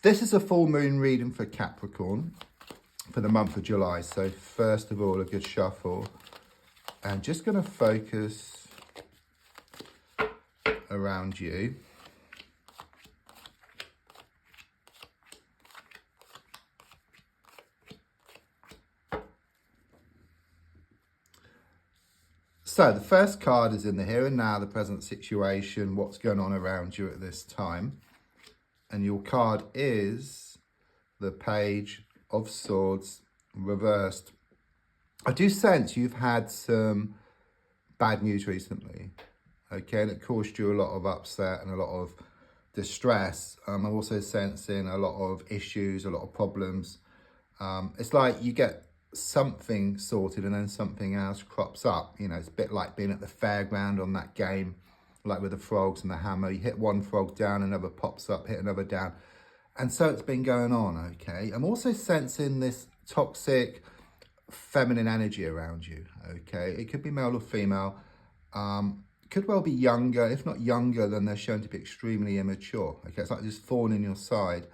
This is a full moon reading for Capricorn for the month of July. So first of all, a good shuffle. And just going to focus around you. So the first card is in the here and now, the present situation, what's going on around you at this time. And your card is the Page of Swords reversed. I do sense you've had some bad news recently, okay, and it caused you a lot of upset and a lot of distress. I'm also sensing a lot of issues, a lot of problems. It's like you get something sorted and then something else crops up. You know, it's a bit like being at the fairground on that game, like with the frogs and the hammer. You hit one frog down, another pops up, hit another down. And so it's been going on, okay? I'm also sensing this toxic feminine energy around you, okay? It could be male or female. Could well be younger. If not younger, then they're shown to be extremely immature, okay? It's like just thorn in your side.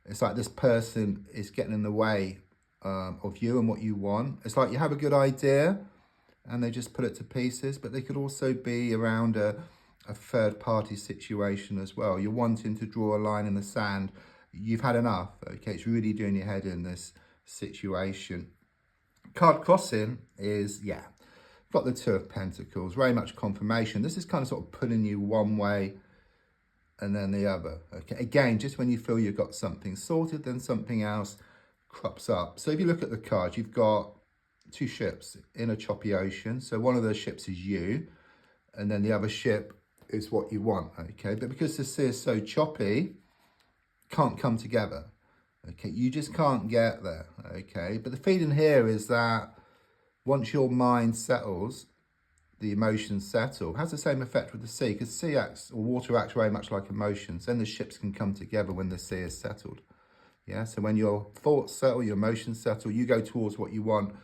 It's like this person is getting in the way of you and what you want. It's like you have a good idea and they just put it to pieces, but they could also be around a third party situation as well. You're wanting to draw a line in the sand. You've had enough, okay? It's really doing your head in this situation. Card crossing is, yeah, got the Two of Pentacles, very much confirmation. This is kind of sort of pulling you one way and then the other, okay? Again, just when you feel you've got something sorted, then something else crops up. So if you look at the card, you've got two ships in a choppy ocean. So one of those ships is you, and then the other ship is what you want, okay? But because the sea is so choppy, can't come together, okay? You just can't get there, okay? But the feeling here is that once your mind settles, the emotions settle. It has the same effect with the sea, because sea acts, or water acts very much like emotions. Then the ships can come together when the sea is settled. Yeah, so when your thoughts settle, your emotions settle, you go towards what you want,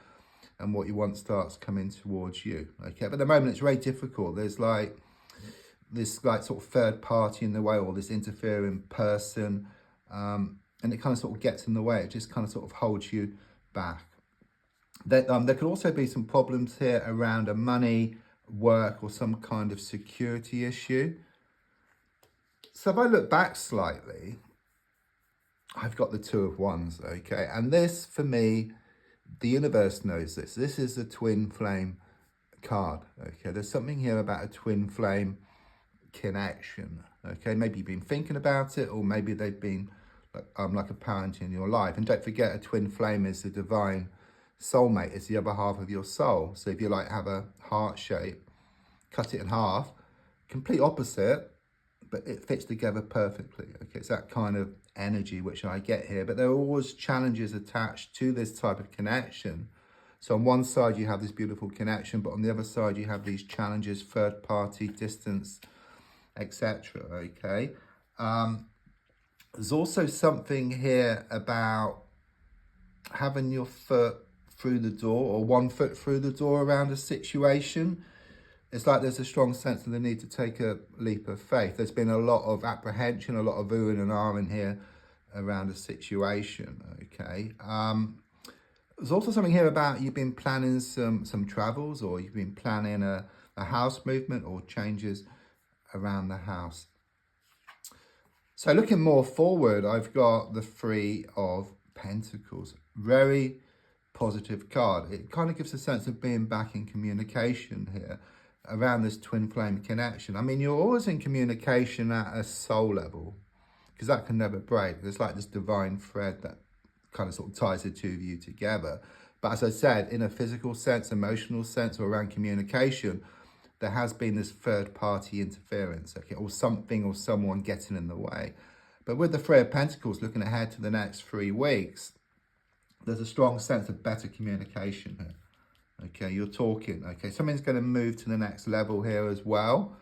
and what you want starts coming towards you, okay? But at the moment, it's very difficult. There's like this sort of third party in the way, or this interfering person, and it kind of sort of gets in the way. It just kind of sort of holds you back. There could also be some problems here around a money, work, or some kind of security issue. So if I look back slightly, I've got the Two of Wands, okay? And this, for me, the universe knows this. This is a twin flame card, okay? There's something here about a twin flame connection, okay? Maybe you've been thinking about it, or maybe they've been like a parent in your life. And don't forget, a twin flame is the divine soulmate. It's the other half of your soul. So if you like have a heart shape, cut it in half, complete opposite, but it fits together perfectly, okay? It's that kind of energy which I get here, but there are always challenges attached to this type of connection. So on one side you have this beautiful connection, but on the other side you have these challenges, third party, distance, etc. Okay. There's also something here about having your foot through the door, or one foot through the door around a situation. It's like there's a strong sense of the need to take a leap of faith. There's been a lot of apprehension, a lot of oohing and ahhing here around a situation, okay? There's also something here about you've been planning some travels, or you've been planning a house movement or changes around the house. So looking more forward, I've got the Three of Pentacles. Very positive card. It kind of gives a sense of being back in communication here around this twin flame connection. I mean, you're always in communication at a soul level, because that can never break. There's like this divine thread that kind of sort of ties the two of you together. But as I said, in a physical sense, emotional sense, or around communication, there has been this third party interference, okay, or something or someone getting in the way. But with the Three of Pentacles, looking ahead to the next 3 weeks, there's a strong sense of better communication here. Okay, you're talking, okay, something's going to move to the next level here as well.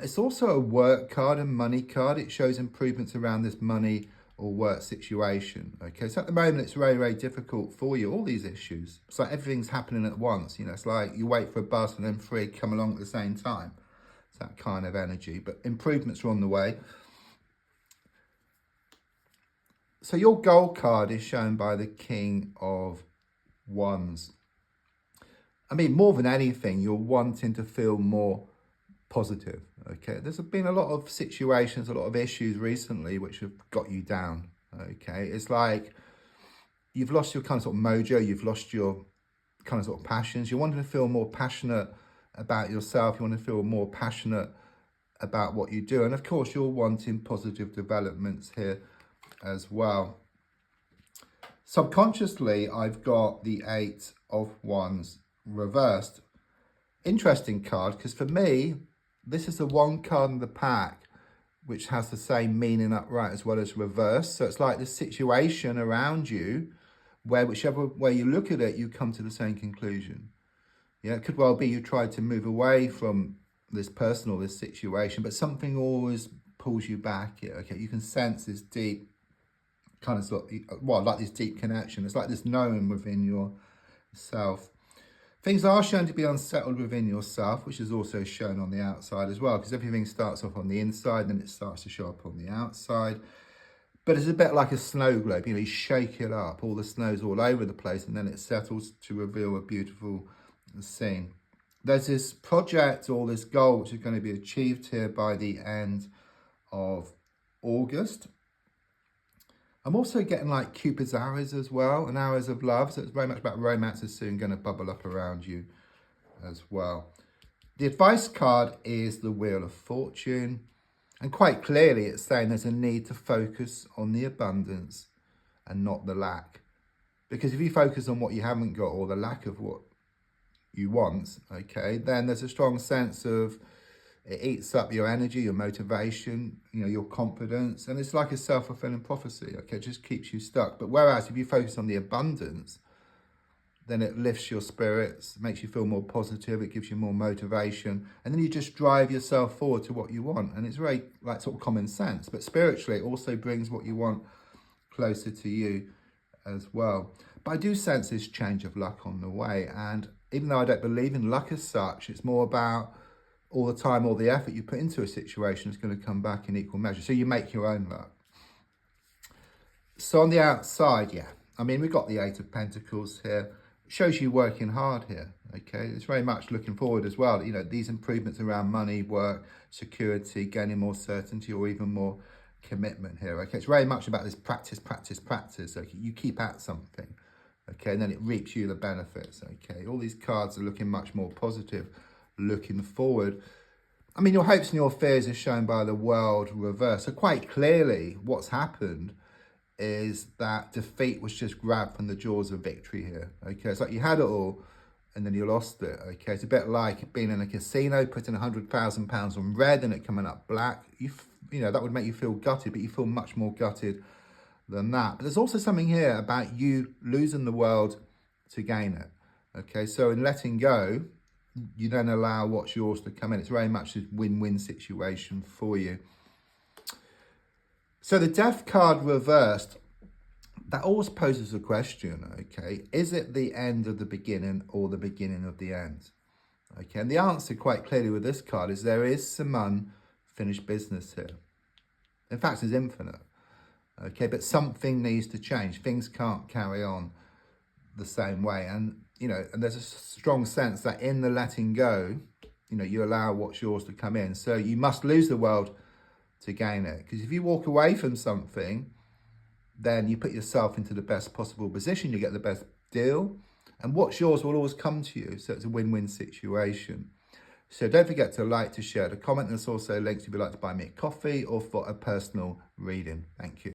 It's also a work card and money card. It shows improvements around this money or work situation, okay? So at the moment, it's very, very difficult for you, all these issues. It's like everything's happening at once, you know, it's like you wait for a bus and then 3 come along at the same time. It's that kind of energy, but improvements are on the way. So your goal card is shown by the King of Wands. I mean, more than anything, you're wanting to feel more positive, okay? There's been a lot of situations, a lot of issues recently which have got you down, okay? It's like you've lost your kind of sort of mojo, you've lost your kind of sort of passions. You're wanting to feel more passionate about yourself. You want to feel more passionate about what you do. And of course, you're wanting positive developments here as well. Subconsciously, I've got the 8 of Wands reversed. Interesting card, because for me, this is the one card in the pack which has the same meaning upright as well as reverse. So it's like the situation around you where whichever way you look at it, you come to the same conclusion. Yeah, it could well be you tried to move away from this person or this situation, but something always pulls you back here. Okay, you can sense this deep kind of sort of, well, like this deep connection. It's like this knowing within yourself. Things are shown to be unsettled within yourself, which is also shown on the outside as well, because everything starts off on the inside, then it starts to show up on the outside. But it's a bit like a snow globe, you shake it up, all the snow's all over the place, and then it settles to reveal a beautiful scene. There's this project or this goal which is going to be achieved here by the end of August. I'm also getting like Cupid's arrows as well, and arrows of love. So it's very much about romance is soon going to bubble up around you as well. The advice card is the Wheel of Fortune. And quite clearly it's saying there's a need to focus on the abundance and not the lack. Because if you focus on what you haven't got or the lack of what you want, okay, then there's a strong sense of it eats up your energy, your motivation, your confidence, and it's like a self-fulfilling prophecy, okay, it just keeps you stuck. But whereas if you focus on the abundance, then it lifts your spirits, makes you feel more positive, it gives you more motivation, and then you just drive yourself forward to what you want. And it's very like sort of common sense, but spiritually it also brings what you want closer to you as well. But I do sense this change of luck on the way, and even though I don't believe in luck as such, it's more about all the time, all the effort you put into a situation is going to come back in equal measure. So you make your own luck. So on the outside, yeah, I mean, we've got the 8 of Pentacles here. It shows you working hard here, okay? It's very much looking forward as well. These improvements around money, work, security, gaining more certainty or even more commitment here, okay? It's very much about this practice. Okay? You keep at something, okay? And then it reaps you the benefits, okay? All these cards are looking much more positive, looking forward. I mean, your hopes and your fears are shown by the World reverse. So quite clearly what's happened is that defeat was just grabbed from the jaws of victory here, okay? It's like you had it all and then you lost it, okay? It's a bit like being in a casino, putting £100,000 on red and it coming up black. That would make you feel gutted, but you feel much more gutted than that. But there's also something here about you losing the world to gain it, okay? So in letting go, you then allow what's yours to come in. It's very much a win-win situation for you. So the Death card reversed, that always poses a question, okay? Is it the end of the beginning or the beginning of the end? Okay, and the answer quite clearly with this card is there is some unfinished business here. In fact, it's infinite, okay? But something needs to change. Things can't carry on the same way. And and there's a strong sense that in the letting go, you allow what's yours to come in. So you must lose the world to gain it. Because if you walk away from something, then you put yourself into the best possible position. You get the best deal. And what's yours will always come to you. So it's a win-win situation. So don't forget to like, to share, to comment. There's also links if you'd like to buy me a coffee or for a personal reading. Thank you.